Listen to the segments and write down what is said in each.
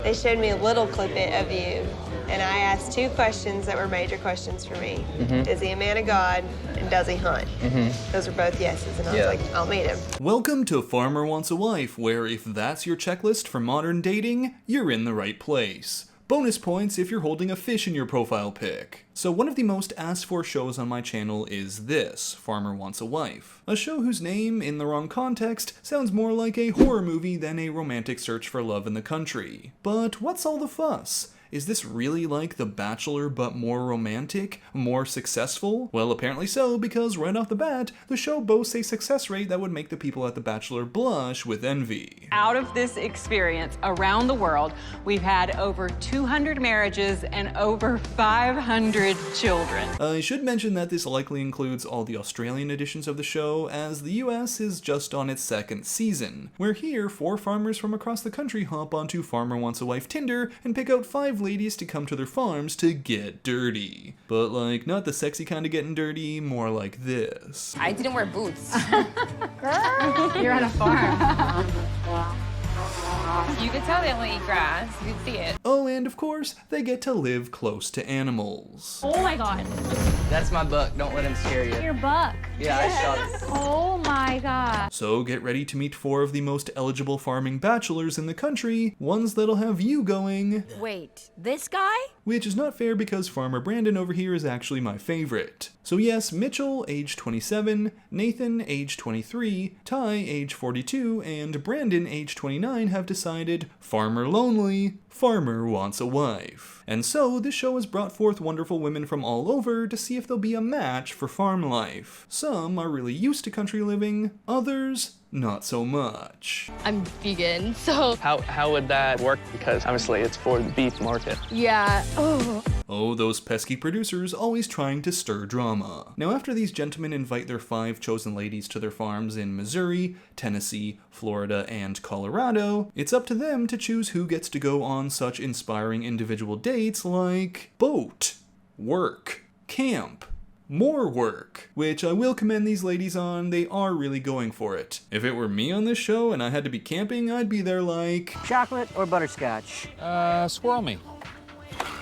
They showed me a little clip of you, and I asked 2 questions that were major questions for me. Is he a man of God, and does he hunt? Those were both yeses, and I was like, I'll meet him. Welcome to Farmer Wants a Wife, where if that's your checklist for modern dating, you're in the right place. Bonus points if you're holding a fish in your profile pic. So one of the most asked for shows on my channel is this, Farmer Wants a Wife. A show whose name, in the wrong context, sounds more like a horror movie than a romantic search for love in the country. But what's all the fuss? Is this really like The Bachelor but more romantic, more successful? Well, apparently so, because right off the bat, the show boasts a success rate that would make the people at The Bachelor blush with envy. Out of this experience around the world, we've had over 200 marriages and over 500 children. I should mention that this likely includes all the Australian editions of the show, as the US is just on its 2nd season, where here 4 farmers from across the country hop onto Farmer Wants a Wife Tinder and pick out 5 ladies to come to their farms to get dirty. But like, not the sexy kind of getting dirty, more like this. I didn't wear boots. Girl, you're on a farm. You could tell they only eat grass. You could see it. Oh, and of course, they get to live close to animals. Oh my god. That's my buck. Don't let him scare you. Your buck. Yeah, I shot it. Oh my god. So get ready to meet 4 of the most eligible farming bachelors in the country, ones that'll have you going, Wait, this guy? which is not fair because Farmer Brandon over here is actually my favorite. So yes, Mitchell, age 27, Nathan, age 23, Ty, age 42, and Brandon, age 29 have decided Farmer Lonely, Farmer Wants a Wife. And so this show has brought forth wonderful women from all over to see if they'll be a match for farm life. Some are really used to country living, others not so much. I'm vegan, so How would that work? Because obviously it's for the beef market. yeah. Oh, those pesky producers always trying to stir drama. Now after these gentlemen invite their 5 chosen ladies to their farms in Missouri, Tennessee, Florida, and Colorado, it's up to them to choose who gets to go on such inspiring individual dates like boat, work, camp, more work, which I will commend these ladies on. They are really going for it. If it were me on this show and I had to be camping, I'd be there like... Chocolate or butterscotch? Swirl me.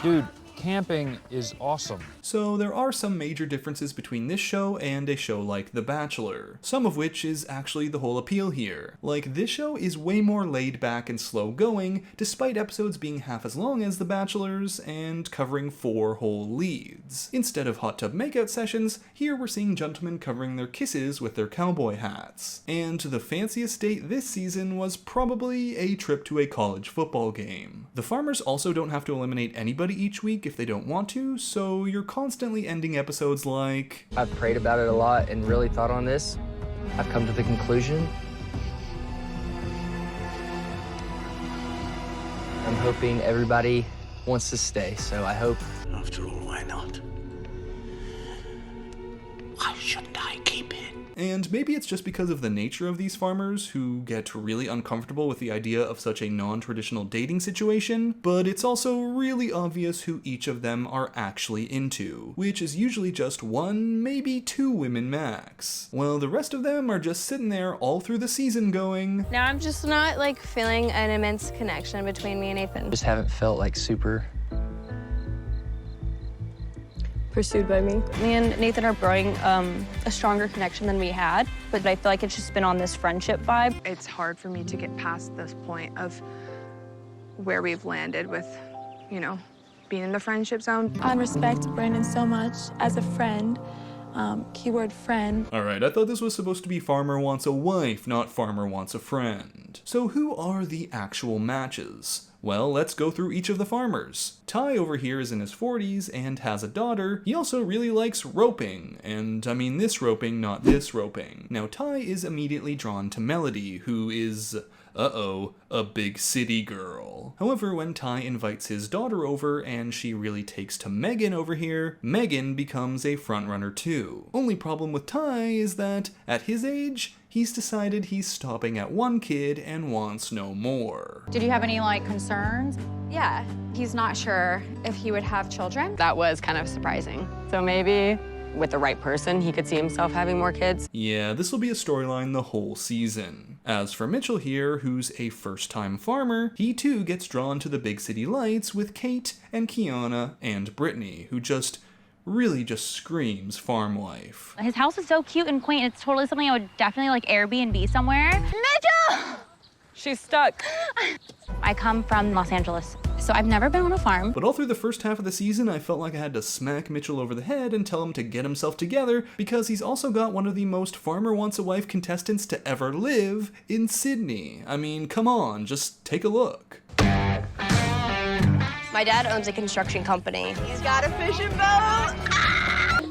Dude, camping is awesome. So there are some major differences between this show and a show like The Bachelor, some of which is actually the whole appeal here. Like, this show is way more laid back and slow going, despite episodes being half as long as The Bachelor's and covering 4 whole leads. Instead of hot tub makeout sessions, here we're seeing gentlemen covering their kisses with their cowboy hats. And the fanciest date this season was probably a trip to a college football game. The farmers also don't have to eliminate anybody each week if they don't want to, so you're constantly ending episodes like... I've prayed about it a lot and really thought on this. I've come to the conclusion. I'm hoping everybody wants to stay, so I hope... After all, why not? Why shouldn't I keep it? And maybe it's just because of the nature of these farmers who get really uncomfortable with the idea of such a non-traditional dating situation, but it's also really obvious who each of them are actually into, which is usually just 1, maybe 2 women max. While the rest of them are just sitting there all through the season going, Now I'm just not like feeling an immense connection between me and Nathan. Just haven't felt like super... Pursued by me. Me and Nathan are growing a stronger connection than we had, but I feel like it's just been on this friendship vibe. It's hard for me to get past this point of where we've landed with, you know, being in the friendship zone. I respect Brandon so much as a friend, keyword friend. Alright, I thought this was supposed to be Farmer Wants a Wife, not Farmer Wants a Friend. So who are the actual matches? Well, let's go through each of the farmers. Ty over here is in his 40s and has a daughter. He also really likes roping, and I mean this roping, not this roping. Now Ty is immediately drawn to Melody, who is... a big city girl. However, when Ty invites his daughter over and she really takes to Megan over here, Megan becomes a frontrunner too. Only problem with Ty is that, at his age, he's decided he's stopping at 1 kid and wants no more. Did you have any, like, concerns? Yeah, he's not sure if he would have children. That was kind of surprising. So maybe with the right person, he could see himself having more kids. Yeah, this will be a storyline the whole season. As for Mitchell here, who's a first-time farmer, he too gets drawn to the big city lights with Kate and Kiana and Brittany, who really just screams farm life. His house is so cute and quaint. It's totally something I would definitely like Airbnb somewhere. Mitchell! She's stuck. I come from Los Angeles, so I've never been on a farm. But all through the first half of the season, I felt like I had to smack Mitchell over the head and tell him to get himself together, because he's also got one of the most Farmer Wants a Wife contestants to ever live in Sydney. I mean, come on, just take a look. My dad owns a construction company. He's got a fishing boat.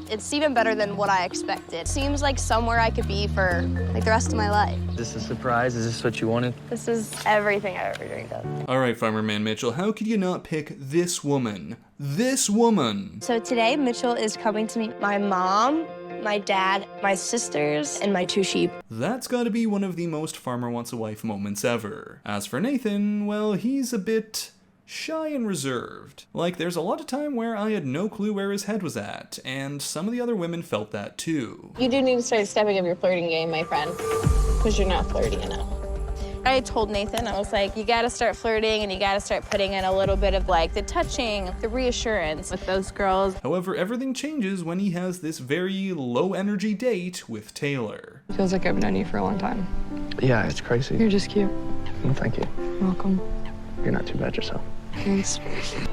It's even better than what I expected. Seems like somewhere I could be for like the rest of my life. Is this a surprise? Is this what you wanted? This is everything I've ever dreamed of. All right, Farmer Man Mitchell, how could you not pick this woman? This woman! So today, Mitchell is coming to meet my mom, my dad, my sisters, and my 2 sheep. That's gotta be one of the most Farmer Wants a Wife moments ever. As for Nathan, well, he's a bit shy and reserved. Like, there's a lot of time where I had no clue where his head was at, and some of the other women felt that too. You do need to start stepping up your flirting game, my friend, because you're not flirty enough. I told Nathan, I was like, you gotta start flirting and you gotta start putting in a little bit of like the touching, the reassurance with those girls. However, everything changes when he has this very low energy date with Taylor. Feels like I've known you for a long time. Yeah, it's crazy. You're just cute. Well, thank you. You're welcome. You're not too bad yourself. Thanks.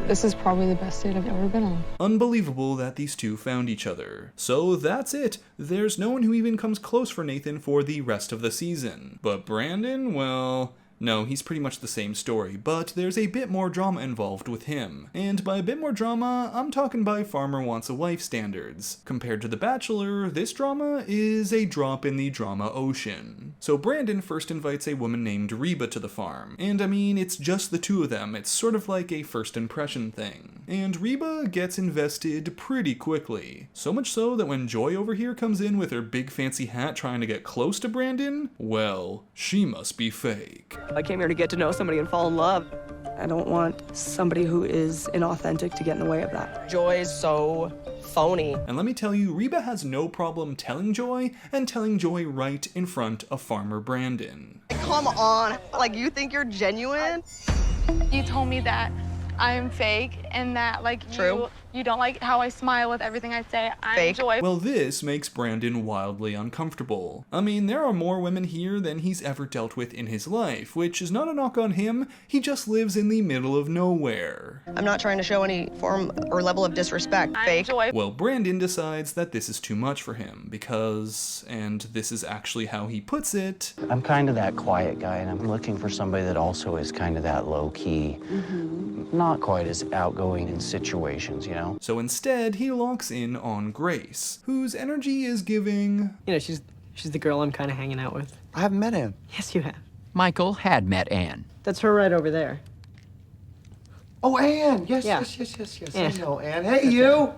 This is probably the best date I've ever been on. Unbelievable that these two found each other. So that's it. There's no one who even comes close for Nathan for the rest of the season. But Brandon, well, no, he's pretty much the same story, but there's a bit more drama involved with him. And by a bit more drama, I'm talking by Farmer Wants a Wife standards. Compared to The Bachelor, this drama is a drop in the drama ocean. So Brandon first invites a woman named Reba to the farm. And I mean, it's just the two of them. It's sort of like a first impression thing. And Reba gets invested pretty quickly. So much so that when Joy over here comes in with her big fancy hat trying to get close to Brandon, well, she must be fake. I came here to get to know somebody and fall in love. I don't want somebody who is inauthentic to get in the way of that. Joy is so phony. And let me tell you, Reba has no problem telling Joy, and telling Joy right in front of Farmer Brandon. Come on, like you think you're genuine? You told me that I am fake and that like you don't like how I smile with everything I say. I'm Joy. Well, this makes Brandon wildly uncomfortable. I mean, there are more women here than he's ever dealt with in his life, which is not a knock on him, he just lives in the middle of nowhere. I'm not trying to show any form or level of disrespect. Fake. Joy. Well, Brandon decides that this is too much for him because, and this is actually how he puts it, I'm kind of that quiet guy, and I'm looking for somebody that also is kind of that low-key, not quite as outgoing in situations, you know? So instead, he locks in on Grace, whose energy is giving... You know, she's the girl I'm kind of hanging out with. I haven't met him. Yes, you have. Michael had met Anne. That's her right over there. Oh, Anne! Yes. I know Anne. Hey, you!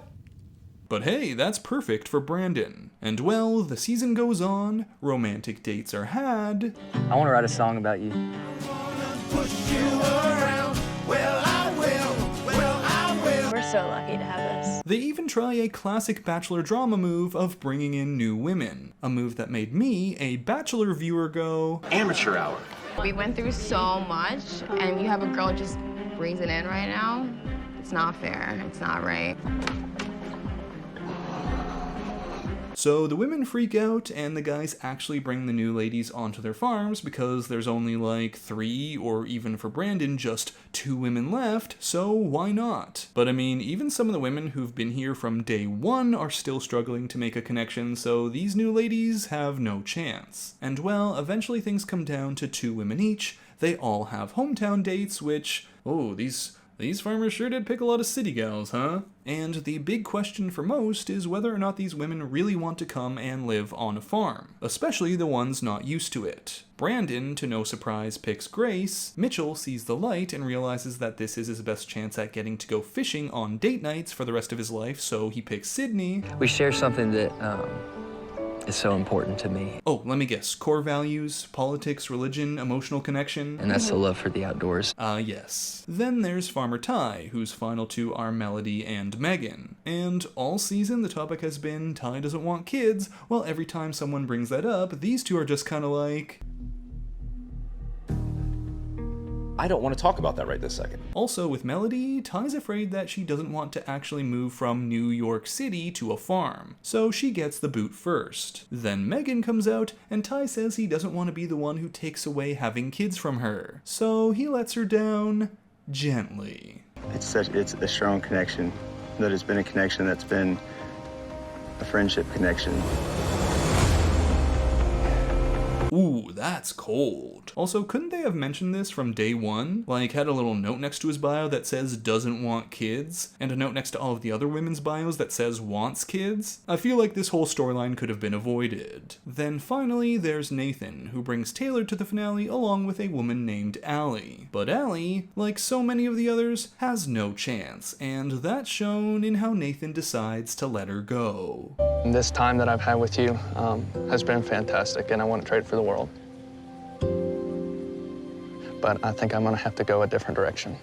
But hey, that's perfect for Brandon. And well, the season goes on, romantic dates are had. I want to write a song about you. We're so lucky to have this. They even try a classic Bachelor drama move of bringing in new women. A move that made me, a Bachelor viewer, go, Amateur hour. We went through so much, and you have a girl just breezing in right now. It's not fair. It's not right. So the women freak out, and the guys actually bring the new ladies onto their farms because there's only like 3, or even for Brandon, just 2 women left, so why not? But I mean, even some of the women who've been here from day 1 are still struggling to make a connection, so these new ladies have no chance. And well, eventually things come down to 2 women each. They all have hometown dates, which, oh, these farmers sure did pick a lot of city gals, huh? And the big question for most is whether or not these women really want to come and live on a farm, especially the ones not used to it. Brandon, to no surprise, picks Grace. Mitchell sees the light and realizes that this is his best chance at getting to go fishing on date nights for the rest of his life, so he picks Sydney. We share something that is so important to me. Oh, let me guess. Core values, politics, religion, emotional connection. And that's the love for the outdoors. Yes. Then there's Farmer Ty, whose final 2 are Melody and Megan. And all season, the topic has been Ty doesn't want kids, while every time someone brings that up, these 2 are just kind of like, I don't want to talk about that right this second. Also with Melody, Ty's afraid that she doesn't want to actually move from New York City to a farm, so she gets the boot first. Then Megan comes out, and Ty says he doesn't want to be the one who takes away having kids from her, so he lets her down gently. It's a strong connection, that has been a connection that's been a friendship connection. Ooh, that's cold. Also, couldn't they have mentioned this from day one? Like, had a little note next to his bio that says doesn't want kids, and a note next to all of the other women's bios that says wants kids? I feel like this whole storyline could have been avoided. Then finally, there's Nathan, who brings Taylor to the finale along with a woman named Allie. But Allie, like so many of the others, has no chance, and that's shown in how Nathan decides to let her go. This time that I've had with you has been fantastic, and I wouldn't trade it for the world. But I think I'm gonna have to go a different direction.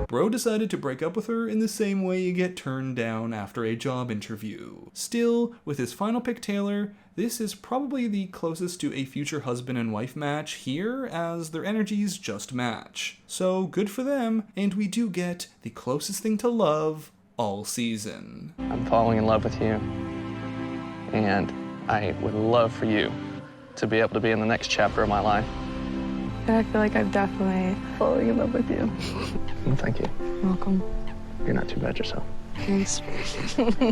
Bro decided to break up with her in the same way you get turned down after a job interview. Still, with his final pick Taylor, this is probably the closest to a future husband and wife match here, as their energies just match. So good for them, and we do get the closest thing to love all season. I'm falling in love with you, and I would love for you to be able to be in the next chapter of my life. And I feel like I've definitely fallen in love with you. Thank you. You're welcome. You're not too bad yourself. Thanks.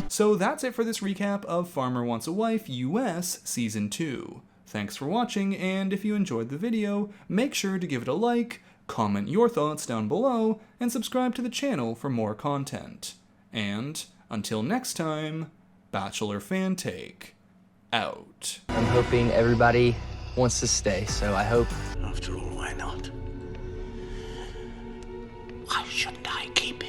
So that's it for this recap of Farmer Wants a Wife US Season 2. Thanks for watching, and if you enjoyed the video, make sure to give it a like, comment your thoughts down below, and subscribe to the channel for more content. And until next time, Bachelor Fantake out. I'm hoping everybody wants to stay, so I hope. After all, why not? Why shouldn't I keep it?